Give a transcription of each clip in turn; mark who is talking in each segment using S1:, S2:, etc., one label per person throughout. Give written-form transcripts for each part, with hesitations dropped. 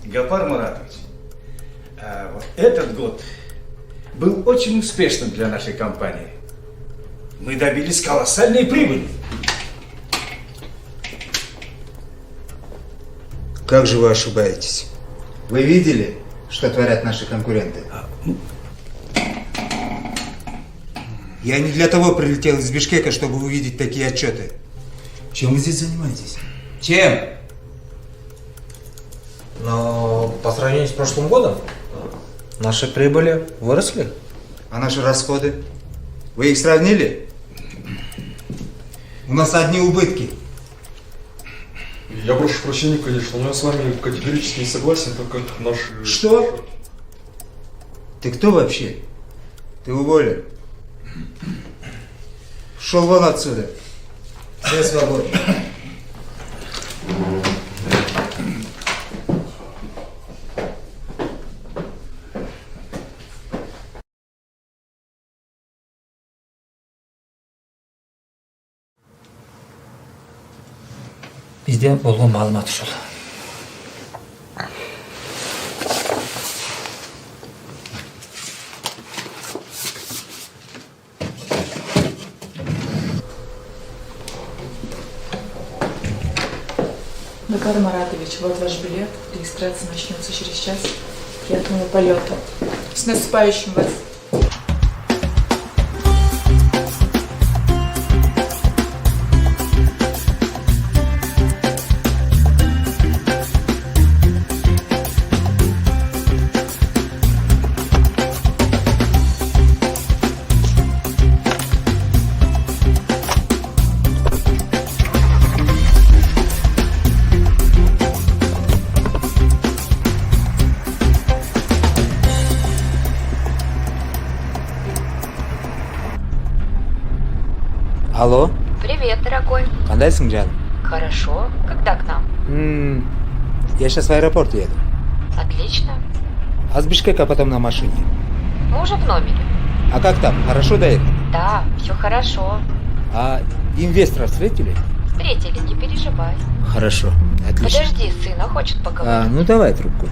S1: Гапар Маратович, вот этот год был очень успешным для нашей компании. Мы добились колоссальной прибыли.
S2: Как же вы ошибаетесь? Вы видели, что творят наши конкуренты? Я не для того прилетел из Бишкека, чтобы увидеть такие отчеты. Чем вы здесь занимаетесь? Чем?
S3: Но по сравнению с прошлым годом наши прибыли выросли.
S2: А наши расходы? Вы их сравнили? У нас одни убытки.
S4: Я прошу прощения, конечно, но я с вами категорически не согласен, так как наши...
S2: Что? Ты кто вообще? Ты уволен. Шел вон отсюда. Все свободны.
S3: Bizde bo'lgan ma'lumot shu.
S5: Гапар Маратович, вот ваш билет. Регистрация начнется через час. Приятного полета. С наступающим вас.
S2: Алло?
S6: Привет, дорогой.
S2: Қандайсың, жаным?
S6: Хорошо. Когда к нам?
S2: Я сейчас в аэропорт еду.
S6: Отлично.
S2: А с Бишкека потом на машине.
S6: Мы уже в номере.
S2: А как там? Хорошо доехал?
S6: Да, все хорошо.
S2: А инвестора встретили?
S6: Встретили, не переживай.
S2: Хорошо, отлично.
S6: Подожди, сына хочет поговорить.
S2: Ну давай трубку.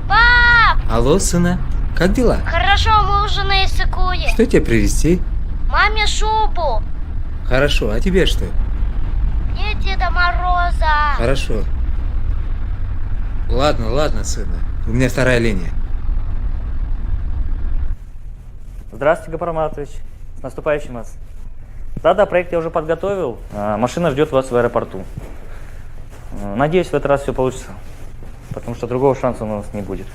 S7: Пап!
S2: Алло, сына, как дела?
S7: Хорошо, мы уже на Исыкуе.
S2: Что тебе привезти?
S7: Маме шубу.
S2: Хорошо, а тебе что?
S7: Нет Деда Мороза.
S2: Хорошо. Ладно, сына. У меня вторая линия.
S8: Здравствуйте, Гапар Маратович. С наступающим вас. Да, проект я уже подготовил. Машина ждет вас в аэропорту. Надеюсь, в этот раз все получится. Потому что другого шанса у нас не будет.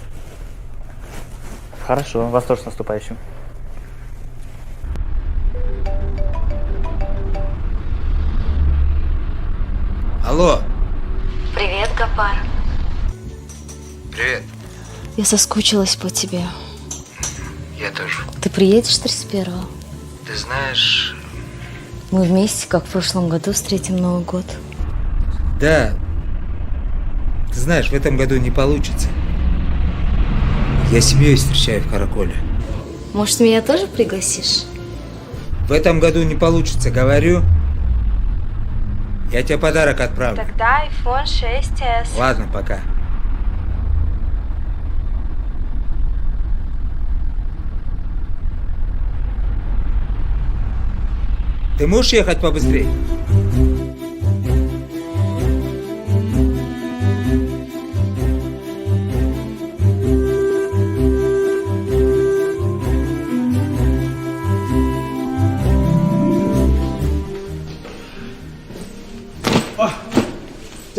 S8: Хорошо, вас тоже с наступающим.
S2: Алло.
S6: Привет, Гапар.
S2: Привет.
S9: Я соскучилась по тебе.
S2: Я тоже.
S9: Ты приедешь 31-го?
S2: Ты знаешь...
S9: Мы вместе, как в прошлом году, встретим Новый год.
S2: Да. Ты знаешь, в этом году не получится. Я семьей встречаю в Караколе.
S9: Может, меня тоже пригласишь?
S2: В этом году не получится, говорю. Я тебе подарок отправлю.
S6: Тогда iPhone 6s.
S2: Ладно, пока. Ты можешь ехать побыстрее?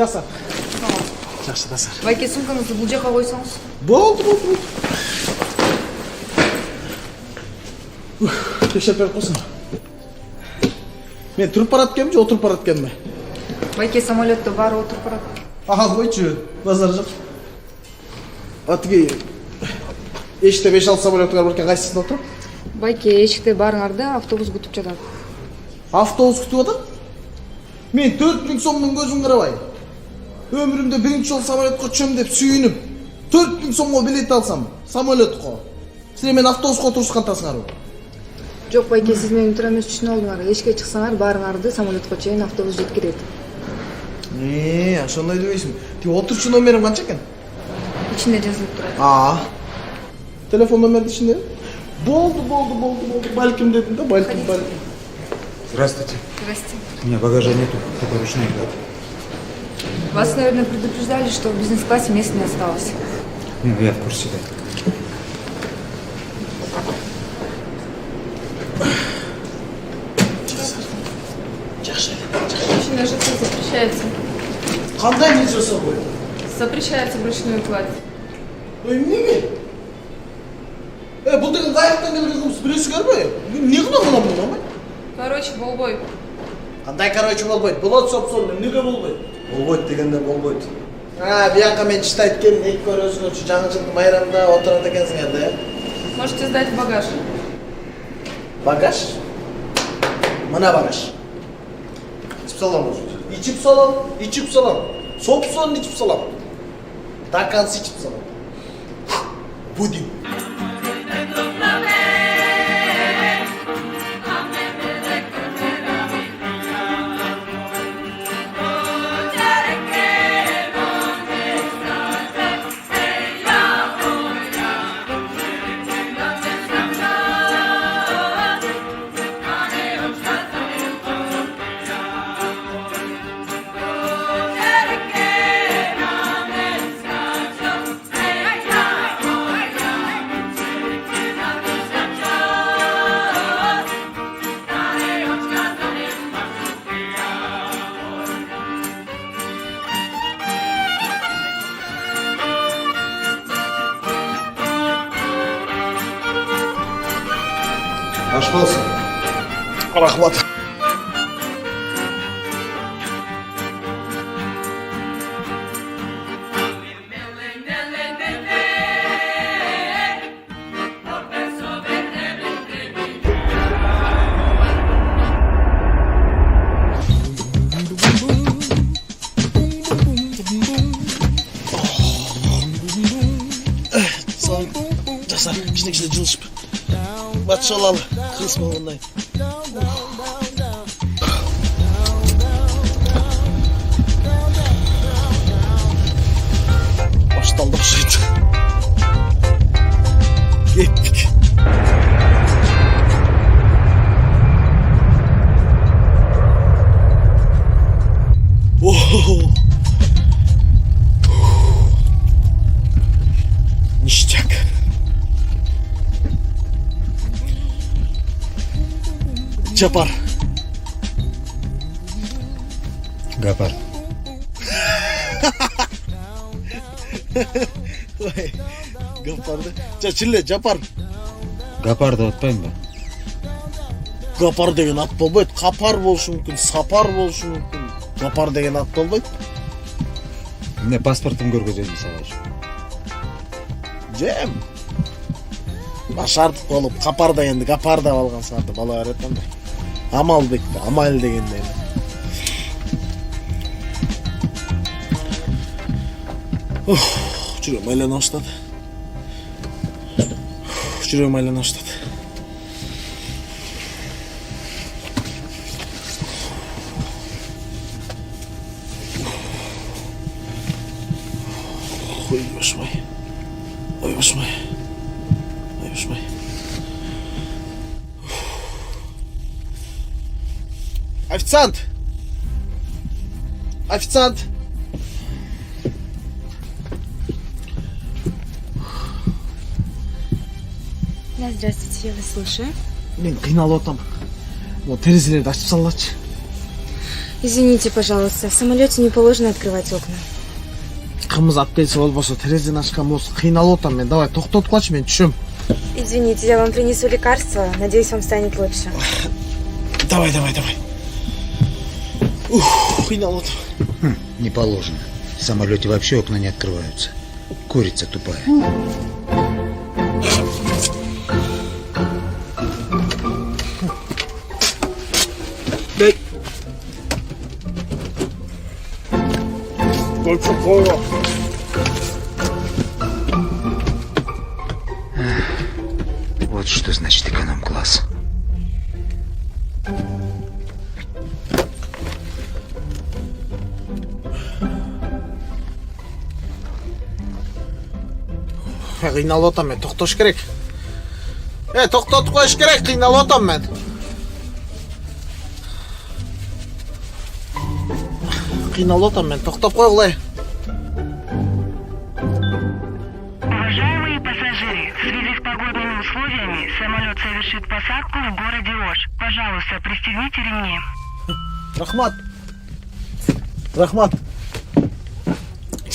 S10: Жақсы. Жақсы, Дасар.
S5: Байке, сумкаңызды бұл жаққа қойсаңыз.
S10: Болды. Кешір беріп қойсын. Мен тұрып барат кем, же отырып барат кем бе?
S5: Байке, самолетті бар отырып барады.
S10: Қойшы, базар жоқ. Атыге, ешті 5-6 самолетіңер біркен қайсысында отырып?
S5: Байке, ешікте барыңарды автобус күтіп жатады.
S10: Автобус күтіп отыр? Мен 4000 сомның көзін қарабай. Өмірімде бірінші жол самолетқа түшем деп сүйініп, 4000 сомға билет алсам, самолетқа. Сіздер мен автобусқа отырысқан тасыңар.
S5: Жоқ, Байке, сіз менің тұр емес үшін алдыңар. Ешке шықсаңар, барыңарды самолетқа чейін автобус жеткереді.
S10: Ошондой дебейсиң. Ти отурчу номерим канча экен?
S5: İçinde yazılıp duradi.
S10: Telefon номерді ішінде. Болды. Бәлкім дедім да, бәлкім.
S2: Здравствуйте.
S5: Здрасте.
S2: У меня багажа нету, только ручной кладь.
S5: Вас, наверное, предупреждали, что в бизнес-классе мест не осталось.
S2: Ну, я в курсе, да.
S5: Мужчина ЖК запрещается.
S10: Қандай не жасау ғой?
S5: Запрещается вручную кладь.
S10: Неге? Бұл деген лайықтан келген жұмыс білесіздер бе? Не қылам мұны?
S5: Короче, болбой.
S10: Қандай короче болбайды? Болады соп-сол, неге болбайды?
S4: Болбойт дегенде болбойт.
S10: Бияққа мен читайт келін, ек көресіңіз, жаңы жылдың майрамында отырады екенсіңер да?
S5: Можете сдать багаж.
S10: Багаж? Мына багаж. İçip salam olsun. İçip salam. Soğuk içip salam. Takansı içip salam. Puding.
S1: Аш болсын.
S10: Рахмат. Жасар, кішіне жылышып. Батшалалы, қыз болғандай. Башталды ұқсайды. Кеттік. Ништяк. Жапар.
S2: Гапар.
S10: Гапарды. Чиле, Жапар.
S2: Гапарды отпаймын ба?
S10: Гапар деген ат болбайды. Қапар болушы мүмкін, сапар болушы мүмкін. Гапар деген ат болбайды.
S2: Міне паспортым көргөзөйм мисалы.
S10: Жем. Башартып болып, қапар дегенді, гапар да алған сарды бала öğretmen да. Амал бекті, амал дегенде. Жүрегім айлана ұштады. Жүрегім айлана ұштады. Ой, башмай. Ой, башмай. Ой, башмай. Официант! Официант!
S9: Да, здравствуйте, я вас слушаю.
S10: Мен қиналып отам. Терезелерді ашып саллашы.
S9: Извините, пожалуйста, в самолете не положено открывать окна.
S10: Қымыз ап келсе болбосо терезені ашқан болса қиналып отам мен. Давай, тоқтатып қалшы, мен түшем.
S9: Извините, я вам принесу лекарство. Надеюсь, вам станет лучше.
S10: Давай. Қиналып отам.
S2: Не положено. В самолете вообще окна не открываются. Курица тупая.
S10: Дай. Больше кола.
S2: Вот что значит эконом-класс.
S10: Кыйналып атам мен, токтош керек. Токтотуп коюш керек, кыйналып атам мен. Кыйналып атам мен, токтоп койгула.
S11: Уважаемые пассажиры, в связи с погодными условиями самолет совершит посадку в городе Ош. Пожалуйста, пристегните ремни.
S10: Рахмат. Рахмат.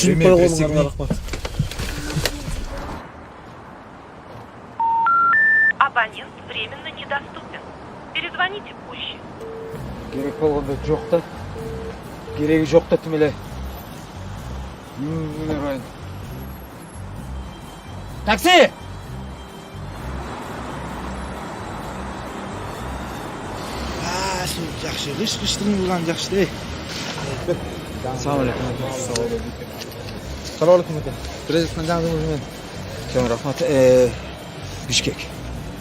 S2: Ремень пристегни.
S10: Рахмат.
S11: Абонент временно недоступен. Перезвоните позже.
S2: Керек болгондо жок да. Кереги жок да тим эле. Мына район. Такси!
S10: Жакшы, кыш-кыштын кылган жакшы да.
S2: Assalomu alaykum.
S10: Assalomu alaykum aka.
S2: Prezidentdan жаңылыгыңыз менен. Чоң рахмат. Бишкек.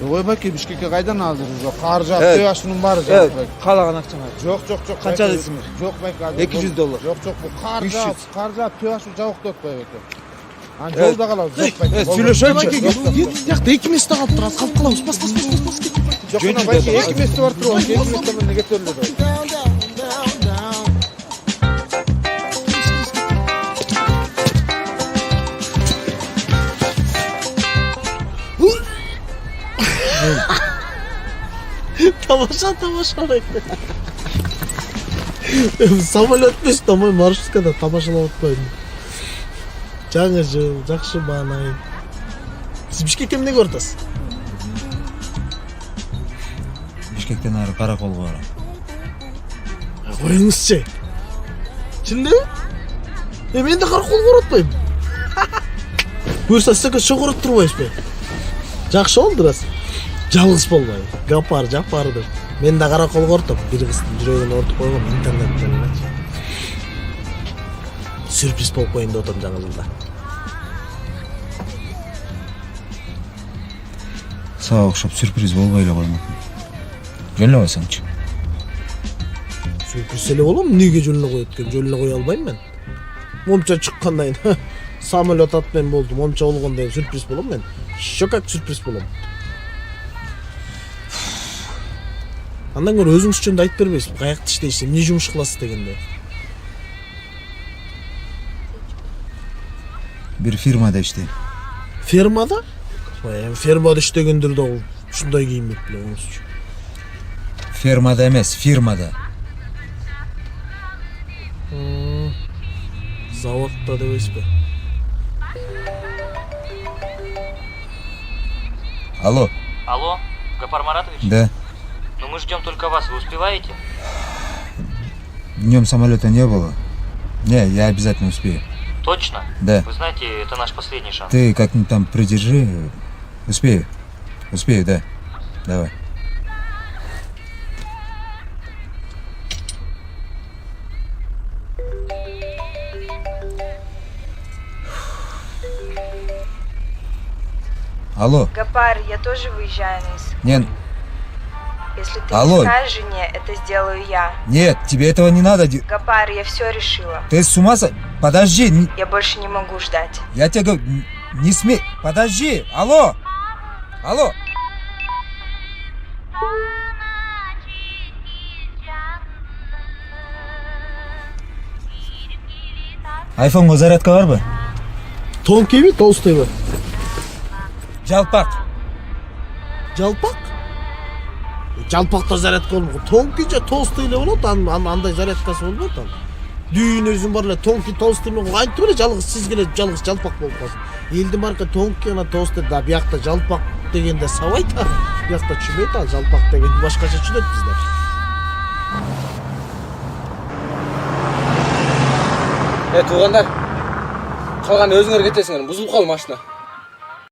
S10: Ой баке, Бишкекке кайдан азыр? Жок, кар жаап, төашынын баары жаап.
S2: Каалаган акчаңа.
S10: Жок.
S2: Канча дейсиңер?
S10: Жок баке.
S2: $200.
S10: Жок, бу кар жаап, төашы жабык өтпөй баке. Аны жолда калабыз, жок баке.
S2: Сүйлөшөйчү.
S10: Жакта 2 месте калып турат, калып калабыз. Бас. Жок, баке, 2 месте бар турат, 2 месте менен кетерлер. Тамаша. Самолет емес, тамай маршруткада тамашалап атпайдым. Жаңы жыл, жакшы баанай. Сиз Бишкекке эмнеге баратасыз?
S2: Бишкектен ары Караколго барам.
S10: Коюңузчу. Чындабы? Мен да Караколго барып атпайм. Буюрса сиз шогорот турбайсызбы? Жакшы болду рас. Жалгыз болбой. Гапар деп. Мен да Караколго ортоп, бир кыздын жүрөгүнө ортуп койгом интернеттен эле. Сюрприз болуп коюн деп атам жаңы жылда.
S2: Сага окшоп сюрприз болбой эле коймок. Жөнөбөйсөңчү.
S10: Сюрприз эле болом, эмнеге жөнүнө коет экен? Жөнүнө кое албайм мен. Момча чыккандан кийин самолет атмен болду, момча болгондон кийин сюрприз болом мен. Шо как сюрприз болом. Андан көрө өзүңүз жөнүндө айтып бербейсизби? Каякта иштейсиз, эмне жумуш кыласыз дегенде.
S2: Бир фирмада иштейм.
S10: Фермада? Фермада иштегендер да ушундай кийинбек беле оңузчу.
S2: Фермада эмес, фирмада.
S10: Заводда дебейсизби?
S2: Алло.
S8: Алло, Гапар Маратович?
S2: Да.
S8: Ну мы ждем только вас, вы успеваете?
S2: Днем самолета не было. Не, я обязательно успею.
S8: Точно?
S2: Да.
S8: Вы знаете, это наш последний шанс.
S2: Ты как-нибудь там придержи. Успею, да. Давай. Алло.
S9: Гапар, я тоже выезжаю на ИС.
S2: Нет.
S9: Если ты
S2: Алло.
S9: не скажешь жене, это сделаю я.
S2: Нет, тебе этого не надо.
S9: Гапар, я все решила.
S2: Ты с ума сошла? Подожди.
S9: Я больше не могу ждать.
S2: Я тебе говорю, не смей. Подожди. Алло. Айфонго зарядка барбы?
S10: Тонкийби, толстойбу?
S2: Жалпак.
S10: Жалпак? Жалпакта зарядка болмок. Тонкий же толстый эле болот, андай зарядкасы болбойт ал. Дүйнөсүн бар эле тонкий толстый менен кантип эле жалгыз сиз келе жалгыз жалпак болуп калсын. Элдин барка тонкий жана толстый да биякта жалпак дегенде сабайт. Биякта түшүнбөйт ал, жалпак дегенди башкача түшүнөт бизде.
S3: Туугандар, калган өзүңөр кетесиңер, бузулуп калды машина.